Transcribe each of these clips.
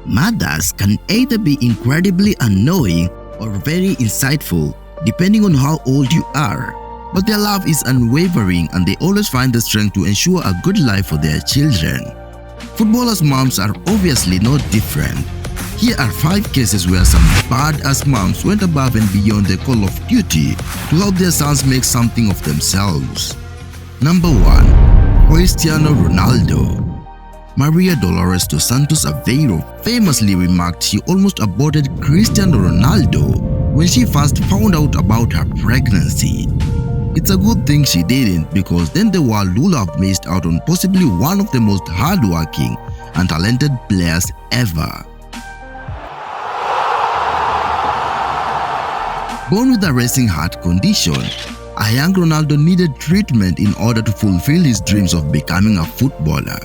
Mothers can either be incredibly annoying or very insightful, depending on how old you are. But their love is unwavering and they always find the strength to ensure a good life for their children. Footballers' moms are obviously no different. Here are 5 cases where some badass moms went above and beyond the call of duty to help their sons make something of themselves. Number 1. Cristiano Ronaldo. Maria Dolores dos Santos Aveiro famously remarked she almost aborted Cristiano Ronaldo when she first found out about her pregnancy. It's a good thing she didn't, because then the world would have missed out on possibly one of the most hardworking and talented players ever. Born with a racing heart condition, a young Ronaldo needed treatment in order to fulfill his dreams of becoming a footballer.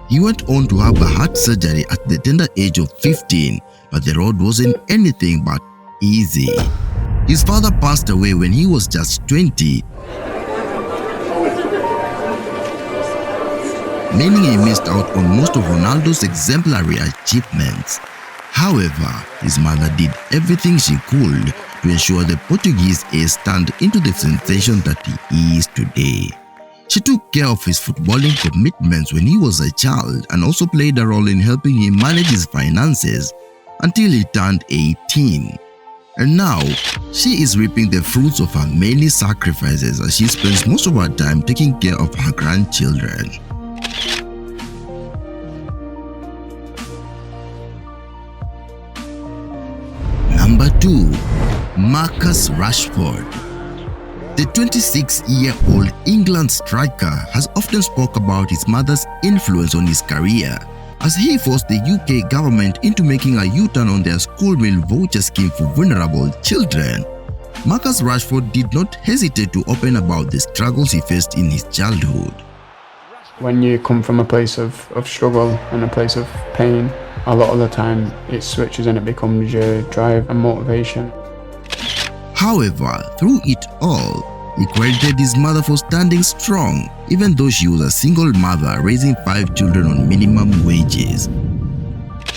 He went on to have a heart surgery at the tender age of 15, but the road wasn't anything but easy. His father passed away when he was just 20, meaning he missed out on most of Ronaldo's exemplary achievements. However, his mother did everything she could to ensure the Portuguese ace turned into the sensation that he is today. She took care of his footballing commitments when he was a child and also played a role in helping him manage his finances until he turned 18. And now, she is reaping the fruits of her many sacrifices as she spends most of her time taking care of her grandchildren. Number 2. Marcus Rashford. The 26-year-old England striker has often spoke about his mother's influence on his career, as he forced the UK government into making a U-turn on their school meal voucher scheme for vulnerable children. Marcus Rashford did not hesitate to open about the struggles he faced in his childhood. When you come from a place of struggle and a place of pain, a lot of the time it switches and it becomes your drive and motivation. However, through it all, he credited his mother for standing strong, even though she was a single mother raising 5 children on minimum wages.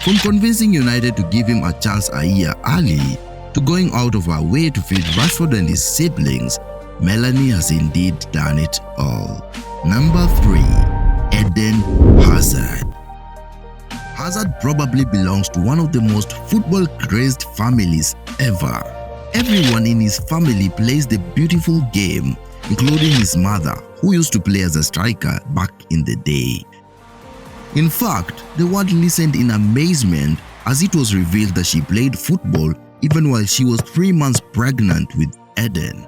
From convincing United to give him a chance a year early, to going out of her way to feed Rashford and his siblings, Melanie has indeed done it all. Number 3. Eden Hazard. Hazard probably belongs to one of the most football-crazed families ever. Everyone in his family plays the beautiful game, including his mother, who used to play as a striker back in the day. In fact, the world listened in amazement as it was revealed that she played football even while she was 3 months pregnant with Eden.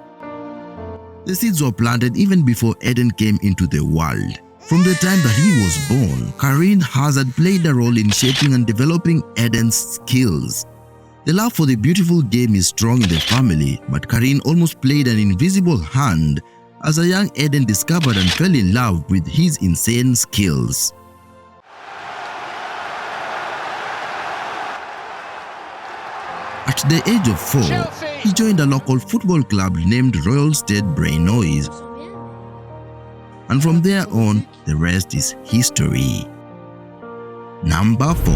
The seeds were planted even before Eden came into the world. From the time that he was born, Karine Hazard played a role in shaping and developing Eden's skills. The love for the beautiful game is strong in the family, but Karine almost played an invisible hand as a young Eden discovered and fell in love with his insane skills. At the age of 4, he joined a local football club named Royal Stade Brainois, and from there on, the rest is history. Number 4.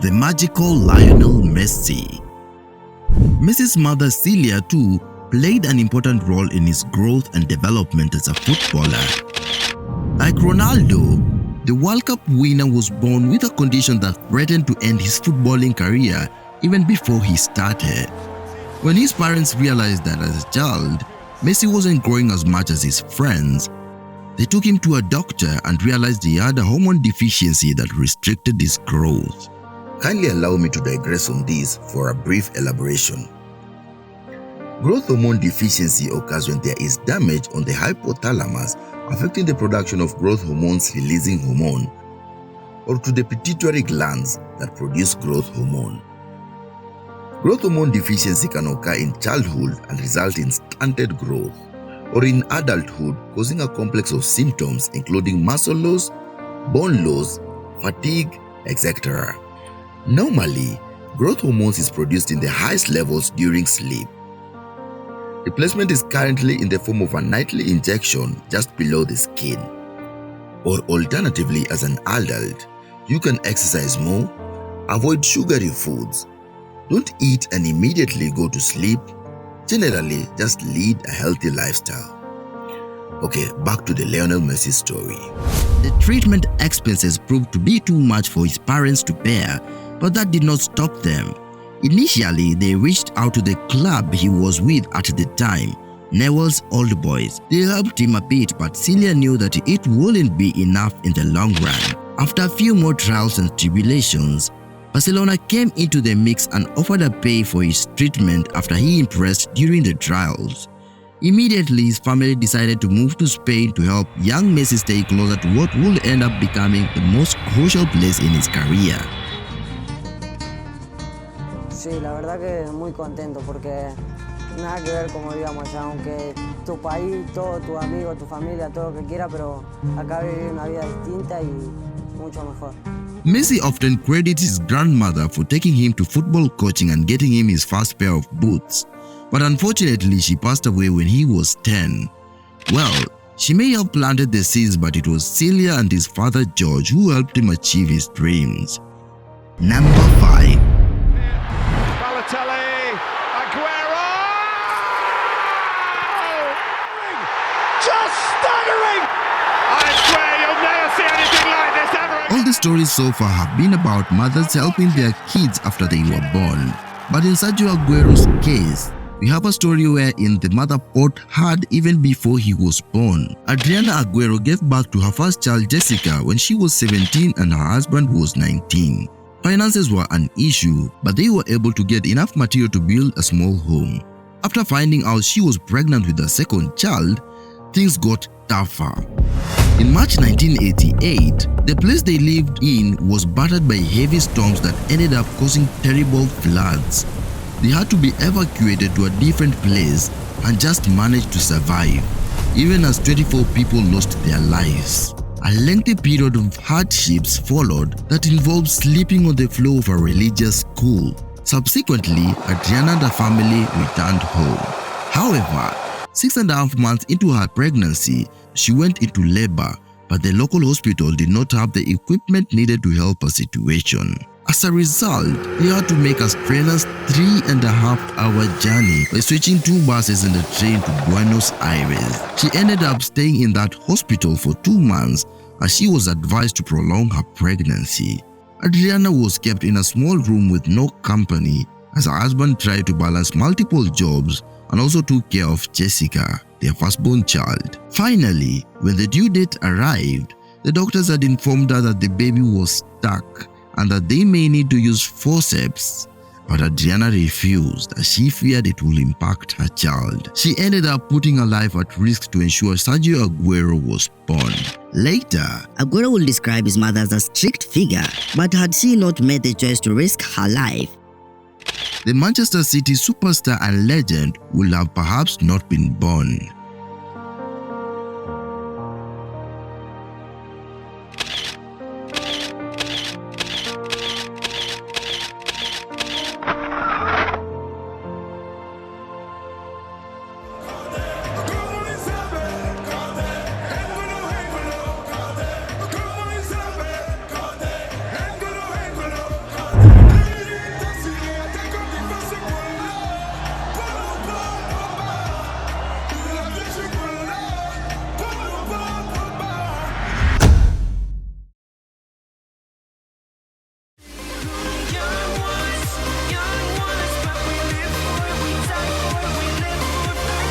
The magical Lionel Messi. Messi's mother Celia too played an important role in his growth and development as a footballer. Like Ronaldo, the World Cup winner was born with a condition that threatened to end his footballing career even before he started. When his parents realized that as a child, Messi wasn't growing as much as his friends, they took him to a doctor and realized he had a hormone deficiency that restricted his growth. Kindly allow me to digress on this for a brief elaboration. Growth hormone deficiency occurs when there is damage on the hypothalamus, affecting the production of growth hormones releasing hormone, or to the pituitary glands that produce growth hormone. Growth hormone deficiency can occur in childhood and result in stunted growth, or in adulthood causing a complex of symptoms including muscle loss, bone loss, fatigue, etc. Normally, growth hormones is produced in the highest levels during sleep. Replacement is currently in the form of a nightly injection just below the skin. Or alternatively, as an adult, you can exercise more, avoid sugary foods, don't eat and immediately go to sleep. Generally, just lead a healthy lifestyle. Okay, back to the Lionel Messi story. The treatment expenses proved to be too much for his parents to bear, but that did not stop them. Initially, they reached out to the club he was with at the time, Newell's Old Boys. They helped him a bit, but Celia knew that it wouldn't be enough in the long run. After a few more trials and tribulations, Barcelona came into the mix and offered to pay for his treatment after he impressed during the trials. Immediately, his family decided to move to Spain to help young Messi stay closer to what would end up becoming the most crucial place in his career. Sí, la verdad que muy contento porque nada que ver como vivíamos allá, aunque tu país, todos tus amigos, tu familia, todo lo que quiera, pero acá vivir una vida distinta y mucho mejor. Messi often credits his grandmother for taking him to football coaching and getting him his first pair of boots. But unfortunately, she passed away when he was 10. Well, she may have planted the seeds, but it was Celia and his father George who helped him achieve his dreams. Number 5. Aguero! Just staggering! I swear you'll never see anything like this ever again. All the stories so far have been about mothers helping their kids after they were born. But in Sergio Aguero's case, we have a story wherein the mother fought hard even before he was born. Adriana Aguero gave birth to her first child Jessica when she was 17 and her husband was 19. Finances were an issue, but they were able to get enough material to build a small home. After finding out she was pregnant with a second child, things got tougher. In March 1988, the place they lived in was battered by heavy storms that ended up causing terrible floods. They had to be evacuated to a different place and just managed to survive, even as 24 people lost their lives. A lengthy period of hardships followed that involved sleeping on the floor of a religious school. Subsequently, Adriana and her family returned home. However, 6.5 months into her pregnancy, she went into labor, but the local hospital did not have the equipment needed to help her situation. As a result, they had to make a strenuous 3.5-hour journey by switching 2 buses and a train to Buenos Aires. She ended up staying in that hospital for 2 months as she was advised to prolong her pregnancy. Adriana was kept in a small room with no company as her husband tried to balance multiple jobs and also took care of Jessica, their firstborn child. Finally, when the due date arrived, the doctors had informed her that the baby was stuck and that they may need to use forceps, but Adriana refused as she feared it will impact her child. She ended up putting her life at risk to ensure Sergio Aguero was born. Later, Aguero will describe his mother as a strict figure, but had she not made the choice to risk her life, the Manchester City superstar and legend would have perhaps not been born.